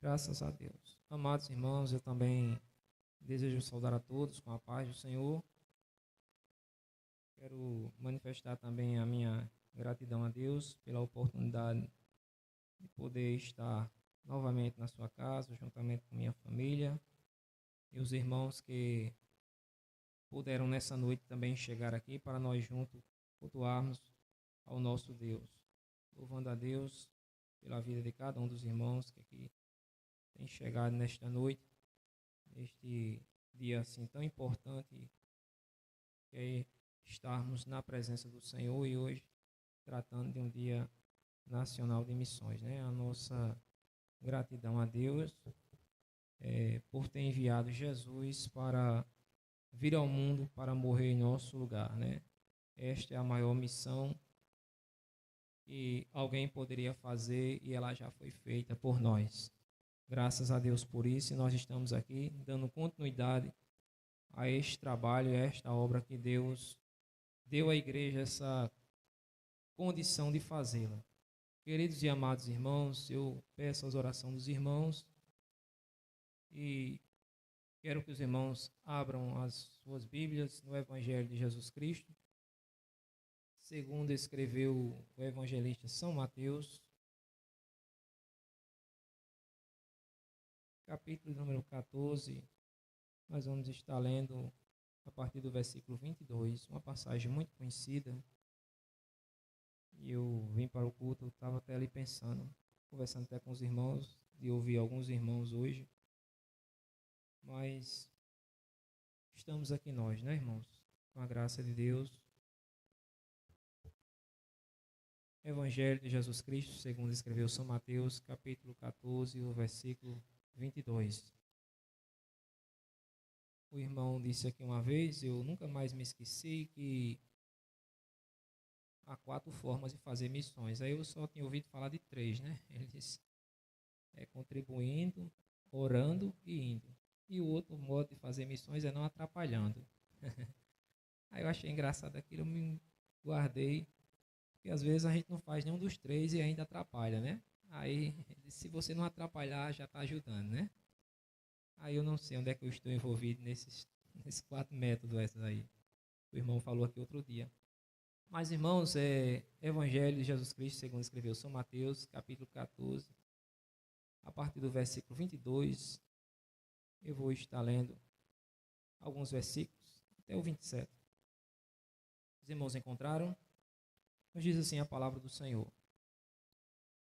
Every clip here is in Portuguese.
Graças a Deus. Amados irmãos, eu também desejo saudar a todos com a paz do Senhor. Quero manifestar também a minha gratidão a Deus pela oportunidade de poder estar novamente na sua casa, juntamente com minha família e os irmãos que puderam nessa noite também chegar aqui para nós juntos cultuarmos ao nosso Deus. Louvando a Deus pela vida de cada um dos irmãos que aqui tem chegado nesta noite, neste dia assim tão importante, que é estarmos na presença do Senhor e hoje tratando de um dia nacional de missões, né? A nossa gratidão a Deus por ter enviado Jesus para vir ao mundo para morrer em nosso lugar, né? Esta é a maior missão que alguém poderia fazer e ela já foi feita por nós. Graças a Deus por isso, e nós estamos aqui dando continuidade a este trabalho, a esta obra que Deus deu à igreja essa condição de fazê-la. Queridos e amados irmãos, eu peço as orações dos irmãos e quero que os irmãos abram as suas Bíblias no Evangelho de Jesus Cristo, segundo escreveu o evangelista São Mateus, capítulo número 14, nós vamos estar lendo a partir do versículo 22, uma passagem muito conhecida. E eu vim para o culto, eu estava até ali pensando, conversando até com os irmãos, de ouvir alguns irmãos hoje. Mas estamos aqui nós, né, irmãos? Com a graça de Deus. Evangelho de Jesus Cristo, segundo escreveu São Mateus, capítulo 14, o versículo 22. O irmão disse aqui uma vez, eu nunca mais me esqueci, que há 4 formas de fazer missões. Aí eu só tinha ouvido falar de 3, né? Ele disse, contribuindo, orando e indo. E o outro modo de fazer missões é não atrapalhando. Aí eu achei engraçado aquilo, eu me guardei, porque às vezes a gente não faz nenhum dos 3 e ainda atrapalha, né? Aí, se você não atrapalhar, já está ajudando, né? Aí eu não sei onde é que eu estou envolvido nesses 4 métodos esses aí. O irmão falou aqui outro dia. Mas, irmãos, Evangelho de Jesus Cristo, segundo escreveu São Mateus, capítulo 14, a partir do versículo 22, eu vou estar lendo alguns versículos, até o 27. Os irmãos encontraram? Nos diz assim a palavra do Senhor.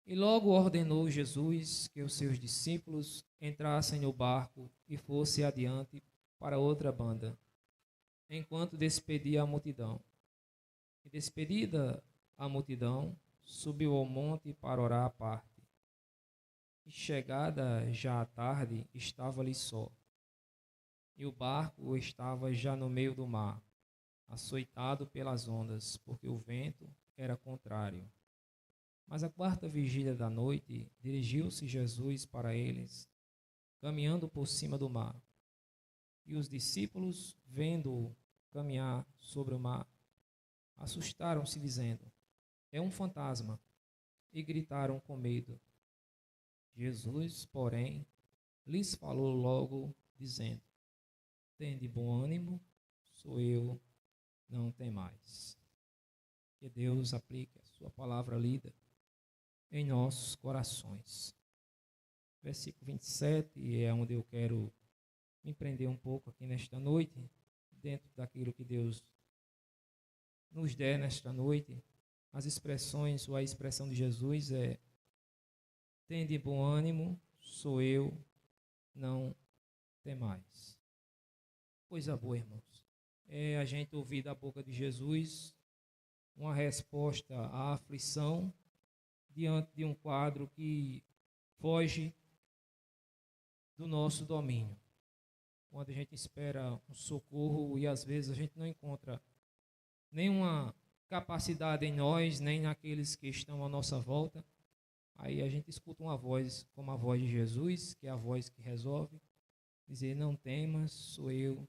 E logo ordenou Jesus que os seus discípulos entrassem no barco e fossem adiante para outra banda, enquanto despedia a multidão. E despedida a multidão, subiu ao monte para orar à parte. E chegada já a tarde, estava ali só. E o barco estava já no meio do mar, açoitado pelas ondas, porque o vento era contrário. Mas à 4ª vigília da noite, dirigiu-se Jesus para eles, caminhando por cima do mar. E os discípulos, vendo-o caminhar sobre o mar, assustaram-se, dizendo, é um fantasma, e gritaram com medo. Jesus, porém, lhes falou logo, dizendo, tende bom ânimo, sou eu, não temais. Que Deus aplique a sua palavra lida em nossos corações. Versículo 27 é onde eu quero me prender um pouco aqui nesta noite, dentro daquilo que Deus nos der nesta noite. As expressões, ou a expressão de Jesus é, tende bom ânimo, sou eu, não temais. Coisa boa, irmãos. É a gente ouvir da boca de Jesus uma resposta à aflição diante de um quadro que foge do nosso domínio. Quando a gente espera um socorro e às vezes a gente não encontra nenhuma capacidade em nós, nem naqueles que estão à nossa volta, aí a gente escuta uma voz, como a voz de Jesus, que é a voz que resolve, dizer, não temas, sou eu,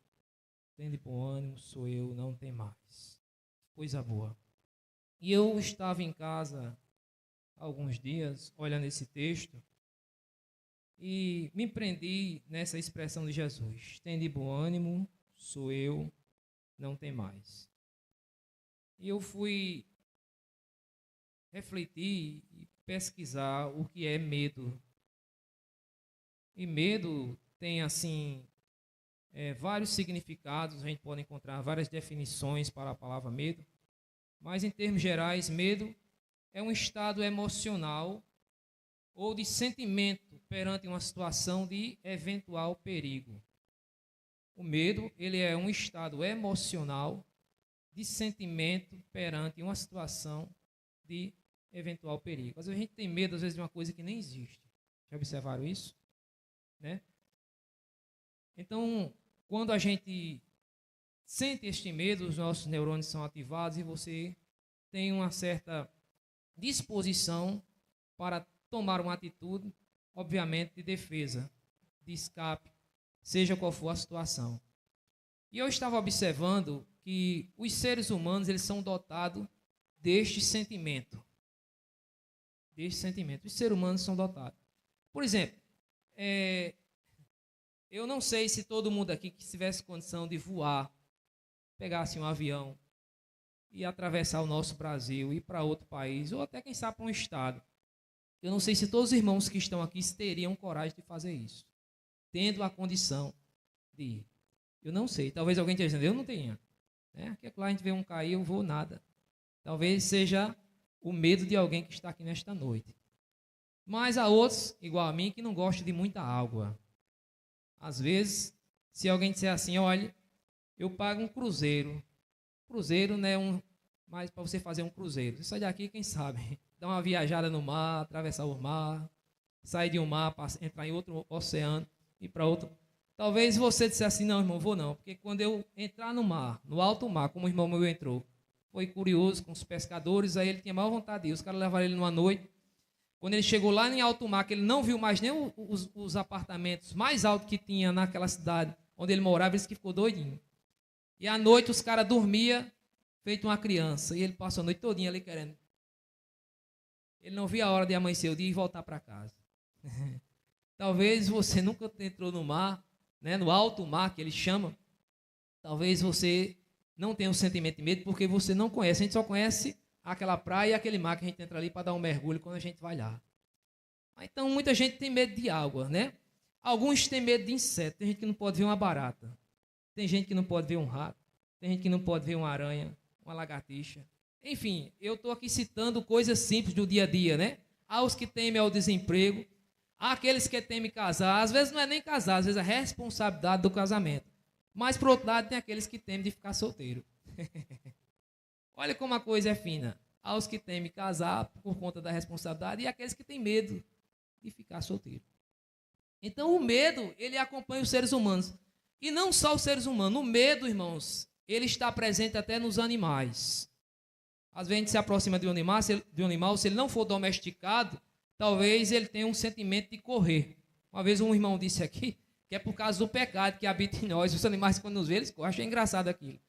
tende bom ânimo, sou eu, não tem mais. Coisa boa. E eu estava em casa há alguns dias, olhando esse texto, e me prendi nessa expressão de Jesus: tem de bom ânimo, sou eu, não tem mais. E eu fui refletir e pesquisar o que é medo. E medo tem, assim, vários significados, a gente pode encontrar várias definições para a palavra medo, mas em termos gerais, medo é um estado emocional ou de sentimento perante uma situação de eventual perigo. O medo, ele é um estado emocional de sentimento perante uma situação de eventual perigo. Às vezes a gente tem medo, às vezes, de uma coisa que nem existe. Já observaram isso? Né? Então, quando a gente sente este medo, os nossos neurônios são ativados e você tem uma certa disposição para tomar uma atitude, obviamente, de defesa, de escape, seja qual for a situação. E eu estava observando que os seres humanos, eles são dotados deste sentimento. Deste sentimento. Os seres humanos são dotados. Por exemplo, eu não sei se todo mundo aqui que tivesse condição de voar, pegasse um avião e atravessar o nosso Brasil, ir para outro país, ou até quem sabe para um estado. Eu não sei se todos os irmãos que estão aqui teriam coragem de fazer isso, tendo a condição de ir. Eu não sei, talvez alguém esteja dizendo, eu não tenha. Aqui lá a gente vê um cair, eu vou nada. Talvez seja o medo de alguém que está aqui nesta noite. Mas há outros, igual a mim, que não gostam de muita água. Às vezes, se alguém disser assim, olha, eu pago um cruzeiro. Cruzeiro não é mais para você fazer um cruzeiro. Você sai daqui, quem sabe, dá uma viajada no mar, atravessar o mar, sair de um mar, entrar em outro oceano, ir para outro. Talvez você dissesse assim, não, irmão, vou não. Porque quando eu entrar no mar, no alto mar, como o irmão meu entrou, foi curioso com os pescadores, aí ele tinha maior vontade de ir. Os caras levaram ele numa noite. Quando ele chegou lá em alto mar, que ele não viu mais nem os apartamentos mais altos que tinha naquela cidade onde ele morava, ele disse que ficou doidinho. E à noite os caras dormiam feito uma criança. E ele passou a noite todinha ali querendo. Ele não via a hora de amanhecer o dia e voltar para casa. Talvez você nunca entrou no mar, no alto mar que ele chama. Talvez você não tenha um sentimento de medo porque você não conhece. A gente só conhece aquela praia e aquele mar que a gente entra ali para dar um mergulho quando a gente vai lá. Então muita gente tem medo de água, né? Alguns têm medo de inseto. Tem gente que não pode ver uma barata. Tem gente que não pode ver um rato. Tem gente que não pode ver uma aranha, uma lagartixa. Enfim, eu estou aqui citando coisas simples do dia a dia, né? Há os que temem ao desemprego. Há aqueles que temem casar. Às vezes não é nem casar, às vezes é a responsabilidade do casamento. Mas, por outro lado, tem aqueles que temem de ficar solteiro. Olha como a coisa é fina. Há os que temem casar por conta da responsabilidade e aqueles que têm medo de ficar solteiro. Então, o medo, ele acompanha os seres humanos. E não só os seres humanos. O medo, irmãos, ele está presente até nos animais. Às vezes a gente se aproxima de um animal, se ele não for domesticado, talvez ele tenha um sentimento de correr. Uma vez um irmão disse aqui, que é por causa do pecado que habita em nós. Os animais, quando nos vê, eles correm. Achei engraçado aquilo.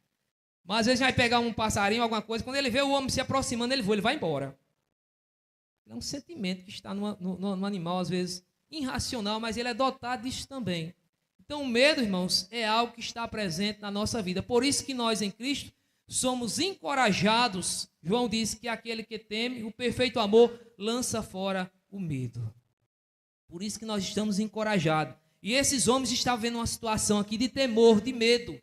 Mas às vezes vai pegar um passarinho, alguma coisa, quando ele vê o homem se aproximando, ele vai embora. É um sentimento que está no animal, às vezes, irracional, mas ele é dotado disso também. Então, o medo, irmãos, é algo que está presente na nossa vida. Por isso que nós, em Cristo, somos encorajados. João diz que aquele que teme, o perfeito amor, lança fora o medo. Por isso que nós estamos encorajados. E esses homens estavam vendo uma situação aqui de temor, de medo.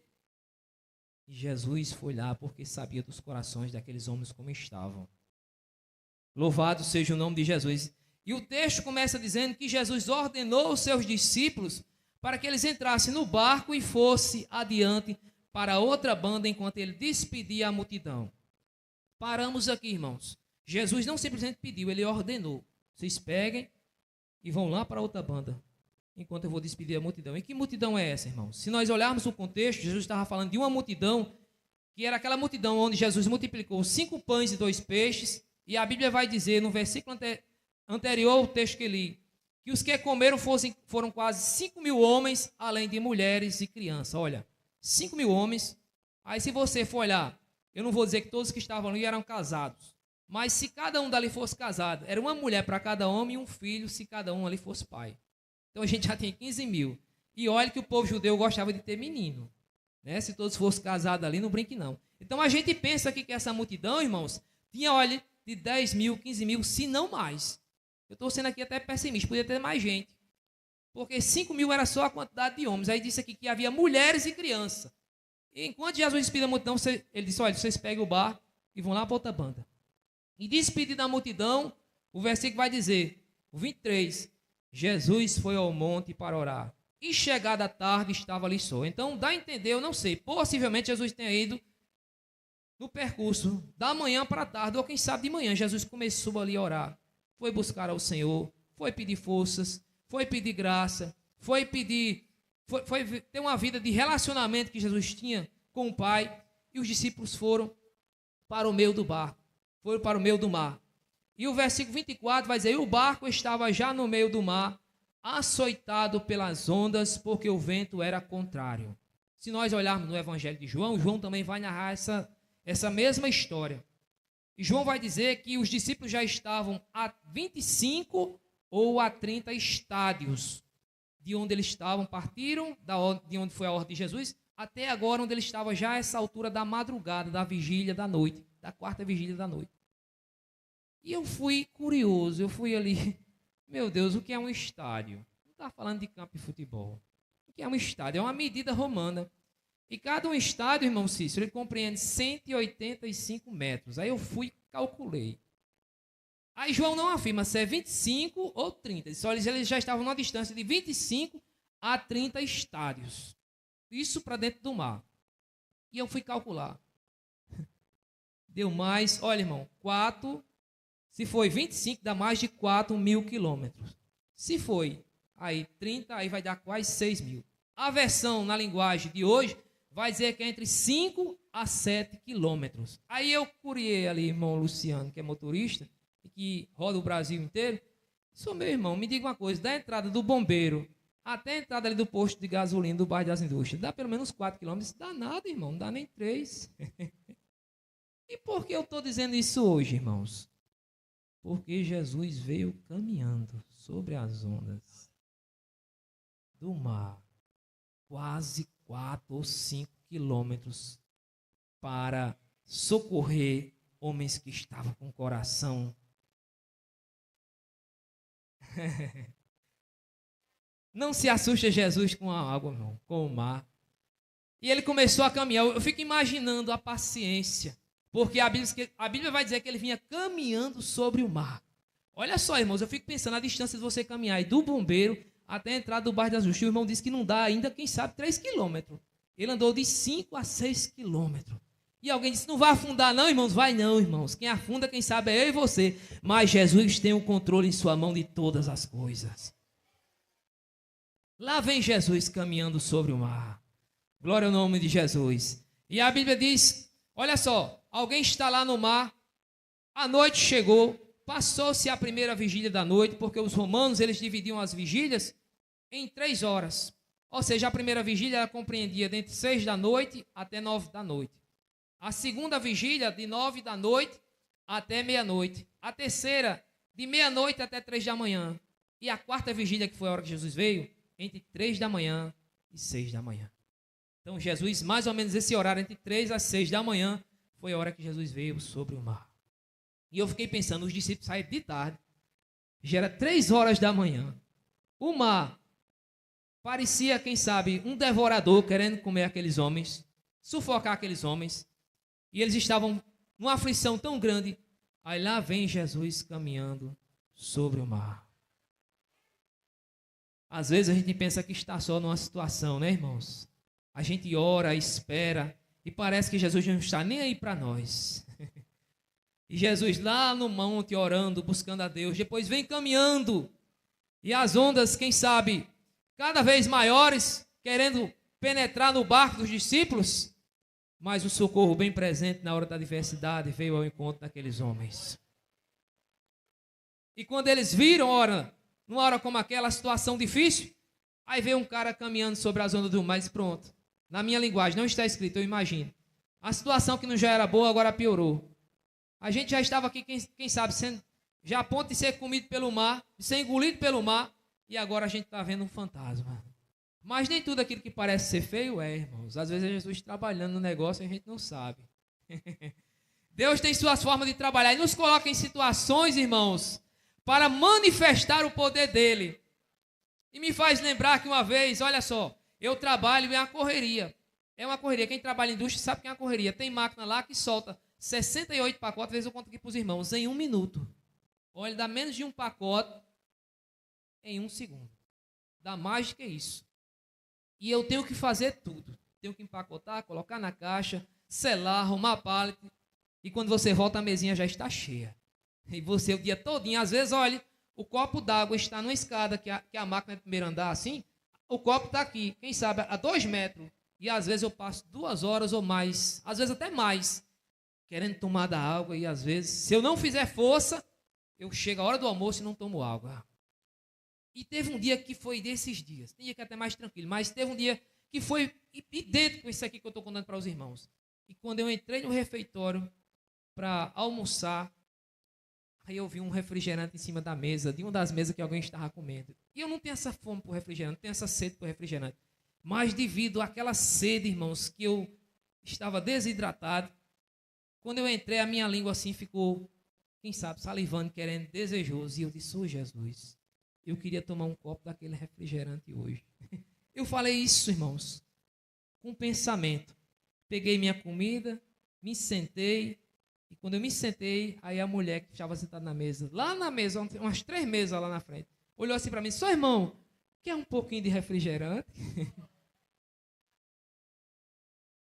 E Jesus foi lá porque sabia dos corações daqueles homens como estavam. Louvado seja o nome de Jesus. E o texto começa dizendo que Jesus ordenou os seus discípulos para que eles entrassem no barco e fossem adiante para outra banda enquanto ele despedia a multidão. Paramos aqui, irmãos. Jesus não simplesmente pediu, ele ordenou. Vocês peguem e vão lá para outra banda enquanto eu vou despedir a multidão. E que multidão é essa, irmãos? Se nós olharmos o contexto, Jesus estava falando de uma multidão, que era aquela multidão onde Jesus multiplicou 5 pães e 2 peixes, e a Bíblia vai dizer, no versículo anterior ao texto que li, que os que comeram foram quase 5.000 homens, além de mulheres e crianças. Olha, 5.000 homens. Aí se você for olhar, eu não vou dizer que todos que estavam ali eram casados, mas se cada um dali fosse casado, era uma mulher para cada homem e um filho se cada um ali fosse pai. Então a gente já tem 15 mil. E olha que o povo judeu gostava de ter menino. Né? Se todos fossem casados ali, não brinque não. Então a gente pensa aqui que essa multidão, irmãos, tinha, olha, de 10 mil, 15 mil, se não mais. Eu estou sendo aqui até pessimista, podia ter mais gente. Porque 5 mil era só a quantidade de homens. Aí disse aqui que havia mulheres e crianças. E enquanto Jesus despediu da multidão, ele disse, olha, vocês pegam o barco e vão lá para outra banda. E despedido da multidão, o versículo vai dizer, o 23, Jesus foi ao monte para orar. E chegada a tarde, estava ali só. Então, dá a entender, eu não sei, possivelmente Jesus tenha ido no percurso da manhã para a tarde, ou quem sabe de manhã, Jesus começou ali a orar. Foi buscar ao Senhor, foi pedir forças, foi pedir graça, foi ter uma vida de relacionamento que Jesus tinha com o Pai, e os discípulos foram para o meio do barco, foram para o meio do mar. E o versículo 24 vai dizer, e o barco estava já no meio do mar, açoitado pelas ondas, porque o vento era contrário. Se nós olharmos no Evangelho de João, João também vai narrar essa mesma história. E João vai dizer que os discípulos já estavam a 25 ou a 30 estádios de onde eles estavam, partiram de onde foi a ordem de Jesus, até agora onde ele estava já a essa altura da madrugada, da vigília da noite, da quarta vigília da noite. E eu fui curioso, eu fui ali, meu Deus, o que é um estádio? Não está falando de campo de futebol. O que é um estádio? É uma medida romana. E cada um estádio, irmão Cícero, ele compreende 185 metros. Aí eu fui e calculei. Aí João não afirma se é 25 ou 30. Eles já estavam numa distância de 25 a 30 estádios. Isso para dentro do mar. E eu fui calcular. Deu mais, olha irmão, 4, se foi 25, dá mais de 4.000 quilômetros. Se foi aí 30, aí vai dar quase 6.000. A versão na linguagem de hoje vai dizer que é entre 5 a 7 quilômetros. Aí eu curiei ali, irmão Luciano, que é motorista, e que roda o Brasil inteiro. Sou meu irmão, me diga uma coisa, da entrada do bombeiro até a entrada ali do posto de gasolina do bairro das Indústrias, dá pelo menos 4 quilômetros. Dá nada, irmão, não dá nem 3. E por que eu estou dizendo isso hoje, irmãos? Porque Jesus veio caminhando sobre as ondas do mar, quase 4 ou 5 quilômetros, para socorrer homens que estavam com o coração. Não se assusta Jesus com a água, não, com o mar. E ele começou a caminhar. Eu fico imaginando a paciência, porque a Bíblia vai dizer que ele vinha caminhando sobre o mar. Olha só, irmãos, eu fico pensando a distância de você caminhar aí do bombeiro até a entrada do bairro das Indústrias. O irmão disse que não dá ainda, quem sabe, 3 quilômetros. Ele andou de 5 a 6 quilômetros. E alguém disse, não vai afundar não, irmãos? Vai não, irmãos. Quem afunda, quem sabe, é eu e você. Mas Jesus tem o controle em sua mão de todas as coisas. Lá vem Jesus caminhando sobre o mar. Glória ao nome de Jesus. E a Bíblia diz, olha só, alguém está lá no mar, a noite chegou, passou-se a primeira vigília da noite, porque os romanos, eles dividiam as vigílias em 3 horas. Ou seja, a primeira vigília ela compreendia de entre 6 da noite até 9 da noite. A segunda vigília, de 9 da noite até meia-noite. A terceira, de meia-noite até 3 da manhã. E a quarta vigília, que foi a hora que Jesus veio, entre 3 da manhã e 6 da manhã. Então, Jesus, mais ou menos esse horário, entre 3 às 6 da manhã, foi a hora que Jesus veio sobre o mar. E eu fiquei pensando, os discípulos saíram de tarde, já era 3 horas da manhã. O mar parecia, quem sabe, um devorador querendo comer aqueles homens, sufocar aqueles homens. E eles estavam numa aflição tão grande. Aí lá vem Jesus caminhando sobre o mar. Às vezes a gente pensa que está só numa situação, né, irmãos? A gente ora, espera, e parece que Jesus não está nem aí para nós. E Jesus lá no monte orando, buscando a Deus, depois vem caminhando. E as ondas, quem sabe, cada vez maiores, querendo penetrar no barco dos discípulos. Mas o socorro bem presente na hora da adversidade veio ao encontro daqueles homens. E quando eles viram, numa hora como aquela, situação difícil, aí veio um cara caminhando sobre as ondas do mar e disse, pronto. Na minha linguagem, não está escrito, eu imagino. A situação que não já era boa, agora piorou. A gente já estava aqui, quem sabe, já a ponto de ser comido pelo mar, de ser engolido pelo mar. e agora a gente está vendo um fantasma. Mas nem tudo aquilo que parece ser feio é, irmãos. Às vezes é Jesus trabalhando no negócio e a gente não sabe. Deus tem suas formas de trabalhar e nos coloca em situações, irmãos, para manifestar o poder dele. E me faz lembrar que uma vez, olha só, eu trabalho em uma correria. É uma correria. Quem trabalha em indústria sabe que é uma correria. Tem máquina lá que solta 68 pacotes, às vezes eu conto aqui para os irmãos, em 1 minuto. Olha, dá menos de um pacote em 1 segundo. Dá mais do que isso. E eu tenho que fazer tudo. Tenho que empacotar, colocar na caixa, selar, arrumar pallet. E quando você volta, a mesinha já está cheia. E você o dia todinho, às vezes, olha, o copo d'água está numa escada, que a máquina é de primeiro andar assim, o copo está aqui, quem sabe, a 2 metros. E às vezes eu passo 2 horas ou mais, às vezes até mais, querendo tomar da água. E às vezes, se eu não fizer força, eu chego a hora do almoço e não tomo água. E teve um dia que foi desses dias. Tem dia que é até mais tranquilo, mas teve um dia que foi idêntico com isso aqui que eu estou contando para os irmãos. E quando eu entrei no refeitório para almoçar, aí eu vi um refrigerante em cima da mesa, de uma das mesas que alguém estava comendo. E eu não tenho essa fome por refrigerante, não tenho essa sede por refrigerante. Mas devido àquela sede, irmãos, que eu estava desidratado, quando eu entrei, a minha língua assim ficou, quem sabe, salivando, querendo, desejoso. E eu disse, ô Jesus, eu queria tomar um copo daquele refrigerante hoje. Eu falei isso, irmãos, com pensamento. Peguei minha comida, me sentei, e quando eu me sentei, aí a mulher que estava sentada na mesa, lá na mesa, umas 3 mesas lá na frente, olhou assim para mim, só irmão, quer um pouquinho de refrigerante?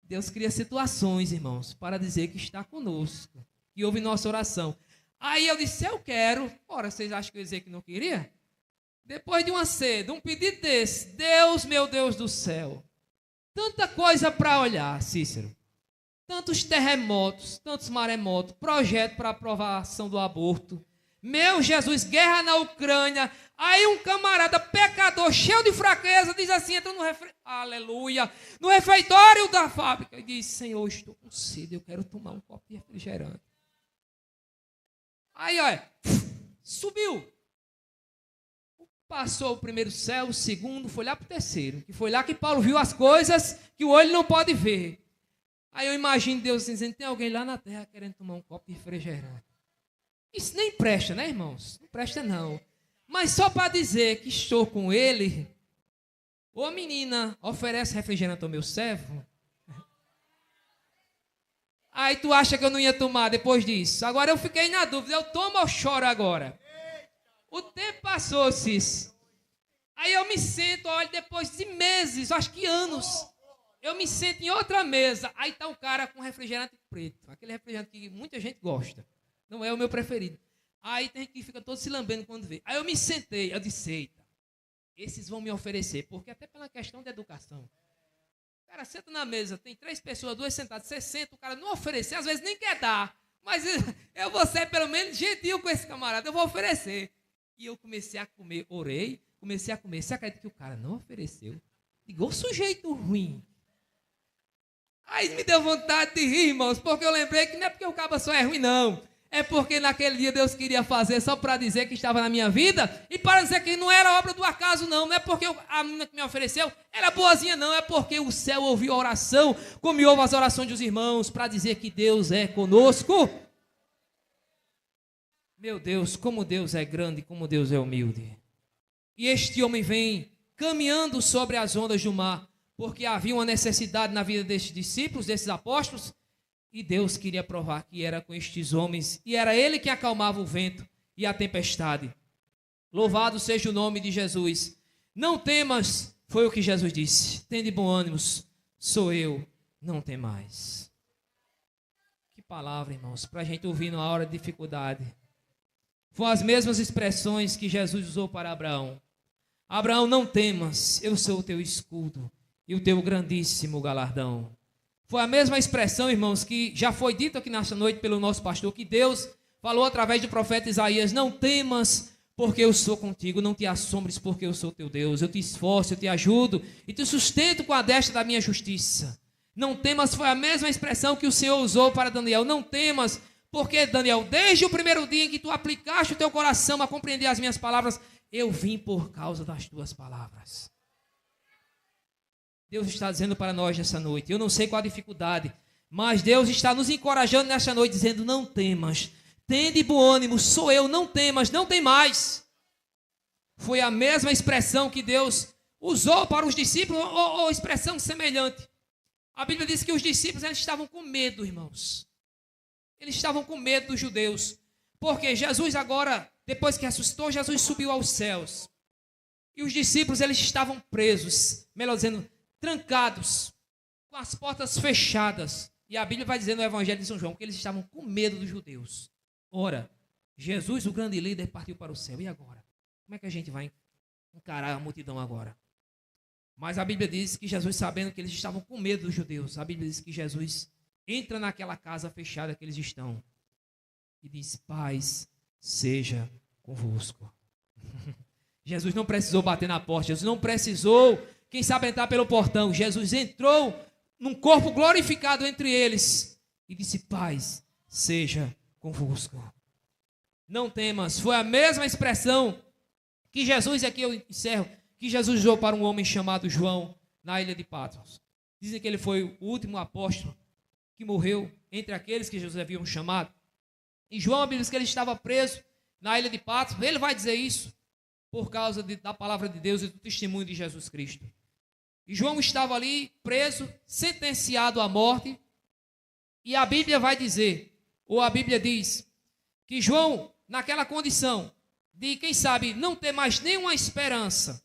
Deus cria situações, irmãos, para dizer que está conosco, que ouve nossa oração. Aí eu disse, eu quero. Ora, vocês acham que eu ia dizer que não queria? Depois de uma sede, um pedido desse, Deus, meu Deus do céu, tanta coisa para olhar, Cícero. Tantos terremotos, tantos maremotos, projeto para aprovação do aborto. Meu Jesus, guerra na Ucrânia. Aí um camarada pecador, cheio de fraqueza, diz assim, entra no refeitório da fábrica e diz, Senhor, estou com sede, eu quero tomar um copo de refrigerante. Aí, olha, subiu. Passou o primeiro céu, o segundo, foi lá para o terceiro. Que foi lá que Paulo viu as coisas que o olho não pode ver. Aí eu imagino Deus dizendo, tem alguém lá na terra querendo tomar um copo de refrigerante. Isso nem presta, né, irmãos? Não presta, não. Mas só para dizer que estou com ele, ô menina, oferece refrigerante ao meu servo. Aí tu acha que eu não ia tomar depois disso? Agora eu fiquei na dúvida, eu tomo ou choro agora? O tempo passou, Cis. Aí eu me sento, olha, depois de meses, acho que anos, eu me sento em outra mesa. Aí está um cara com refrigerante preto. Aquele refrigerante que muita gente gosta. Não é o meu preferido. Aí tem gente que fica todo se lambendo quando vê. Aí eu me sentei, eu disse, eita, esses vão me oferecer. Porque até pela questão de educação. O cara senta na mesa, tem 3 pessoas, 2 sentadas, você senta, o cara não oferecer, às vezes nem quer dar. Mas eu vou ser pelo menos gentil com esse camarada, eu vou oferecer. E eu comecei a comer, orei, comecei a comer. Você acredita que o cara não ofereceu? Digo, ô sujeito ruim. Aí me deu vontade de rir, irmãos, porque eu lembrei que não é porque o cabo só é ruim, não. É porque naquele dia Deus queria fazer só para dizer que estava na minha vida e para dizer que não era obra do acaso, não. Não é porque a menina que me ofereceu era boazinha, não. É porque o céu ouviu a oração, como ouve as orações dos irmãos, para dizer que Deus é conosco. Meu Deus, como Deus é grande, como Deus é humilde. E este homem vem caminhando sobre as ondas do mar, porque havia uma necessidade na vida destes discípulos, desses apóstolos, e Deus queria provar que era com estes homens, e era ele que acalmava o vento e a tempestade. Louvado seja o nome de Jesus. Não temas, foi o que Jesus disse. Tende bom ânimo, sou eu, não temais. Que palavra, irmãos, para a gente ouvir na hora de dificuldade. Foram as mesmas expressões que Jesus usou para Abraão. Abraão, não temas, eu sou o teu escudo e o teu grandíssimo galardão. Foi a mesma expressão, irmãos, que já foi dito aqui nesta noite pelo nosso pastor, que Deus falou através do profeta Isaías, não temas, porque eu sou contigo, não te assombres, porque eu sou teu Deus, eu te esforço, eu te ajudo e te sustento com a destra da minha justiça. Não temas foi a mesma expressão que o Senhor usou para Daniel, não temas, Porque, Daniel, desde o primeiro dia em que tu aplicaste o teu coração a compreender as minhas palavras, eu vim por causa das tuas palavras. Deus está dizendo para nós nessa noite, eu não sei qual a dificuldade, mas Deus está nos encorajando nessa noite, dizendo, não temas, tende bom ânimo, sou eu, não temas, não tem mais. Foi a mesma expressão que Deus usou para os discípulos, ou expressão semelhante. A Bíblia diz que os discípulos eles estavam com medo, irmãos. Eles estavam com medo dos judeus. Porque Jesus agora, depois que ressuscitou, Jesus subiu aos céus. E os discípulos eles estavam presos, melhor dizendo, trancados, com as portas fechadas. E a Bíblia vai dizer no Evangelho de São João que eles estavam com medo dos judeus. Ora, Jesus, o grande líder, partiu para o céu. E agora? Como é que a gente vai encarar a multidão agora? Mas a Bíblia diz que Jesus, sabendo que eles estavam com medo dos judeus, a Bíblia diz que Jesus entra naquela casa fechada que eles estão e diz, paz seja convosco. Jesus não precisou bater na porta, Jesus não precisou, quem sabe, entrar pelo portão. Jesus entrou num corpo glorificado entre eles e disse, paz seja convosco. Não temas, foi a mesma expressão que Jesus, aqui eu encerro, que Jesus usou para um homem chamado João na ilha de Patmos. Dizem que ele foi o último apóstolo que morreu entre aqueles que Jesus havia chamado. E João, a Bíblia diz que ele estava preso na ilha de Patmos. Ele vai dizer isso por causa da palavra de Deus e do testemunho de Jesus Cristo. E João estava ali preso, sentenciado à morte. E a Bíblia vai dizer, ou a Bíblia diz, que João, naquela condição de, quem sabe, não ter mais nenhuma esperança,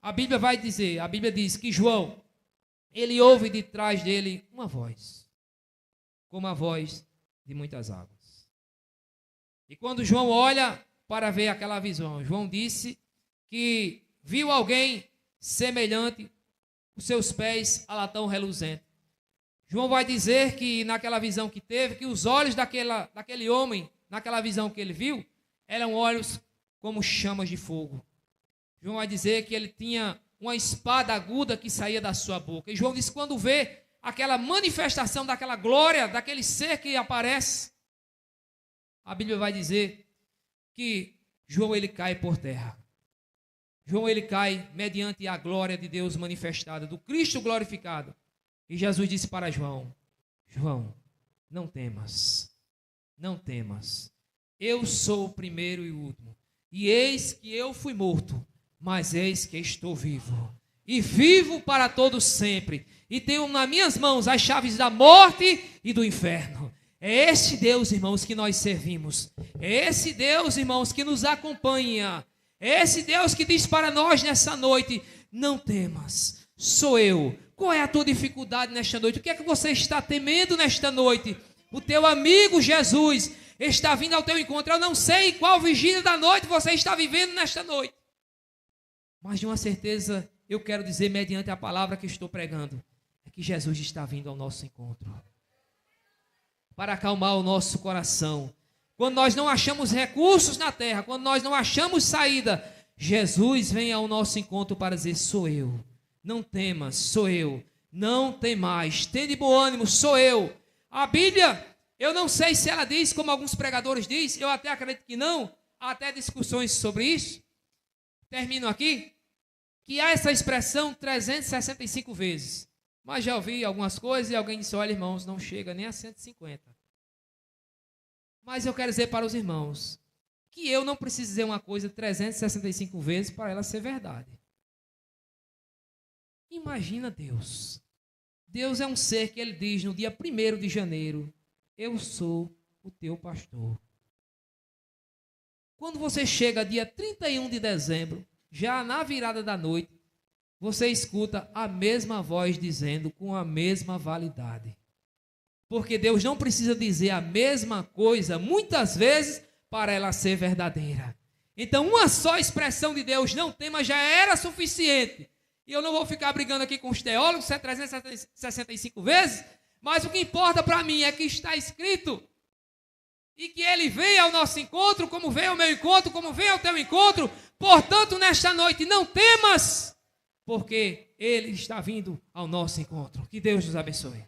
a Bíblia vai dizer, a Bíblia diz que João, ele ouve de trás dele uma voz, como a voz de muitas águas. E quando João olha para ver aquela visão, João disse que viu alguém semelhante, os seus pés a latão reluzente. João vai dizer que naquela visão que teve, que os olhos daquele homem, naquela visão que ele viu, eram olhos como chamas de fogo. João vai dizer que ele tinha uma espada aguda que saía da sua boca. E João diz que quando vê aquela manifestação daquela glória, daquele ser que aparece, a Bíblia vai dizer que João ele cai por terra. João ele cai mediante a glória de Deus manifestada, do Cristo glorificado. E Jesus disse para João, João, não temas, não temas. Eu sou o primeiro e o último. E eis que eu fui morto, mas eis que estou vivo. E vivo para todos sempre. E tenho nas minhas mãos as chaves da morte e do inferno. É esse Deus, irmãos, que nós servimos. É esse Deus, irmãos, que nos acompanha. É esse Deus que diz para nós nessa noite, não temas, sou eu. Qual é a tua dificuldade nesta noite? O que é que você está temendo nesta noite? O teu amigo Jesus está vindo ao teu encontro. Eu não sei qual vigília da noite você está vivendo nesta noite. Mas de uma certeza eu quero dizer, mediante a palavra que estou pregando, é que Jesus está vindo ao nosso encontro. Para acalmar o nosso coração. Quando nós não achamos recursos na terra, quando nós não achamos saída, Jesus vem ao nosso encontro para dizer, sou eu. Não temas, sou eu. Não temais, tende bom ânimo, sou eu. A Bíblia, eu não sei se ela diz, como alguns pregadores dizem, eu até acredito que não, há até discussões sobre isso. Termino aqui, que há essa expressão 365 vezes. Mas já ouvi algumas coisas e alguém disse, olha irmãos, não chega nem a 150. Mas eu quero dizer para os irmãos que eu não preciso dizer uma coisa 365 vezes para ela ser verdade. Imagina Deus. Deus é um ser que ele diz no dia 1º de janeiro, eu sou o teu pastor. Quando você chega dia 31 de dezembro, já na virada da noite, você escuta a mesma voz dizendo com a mesma validade. Porque Deus não precisa dizer a mesma coisa, muitas vezes, para ela ser verdadeira. Então, uma só expressão de Deus, não tema, já era suficiente. E eu não vou ficar brigando aqui com os teólogos, 365 vezes, mas o que importa para mim é que está escrito e que ele venha ao nosso encontro, como veio ao meu encontro, como veio ao teu encontro. Portanto, nesta noite, não temas, porque ele está vindo ao nosso encontro. Que Deus nos abençoe.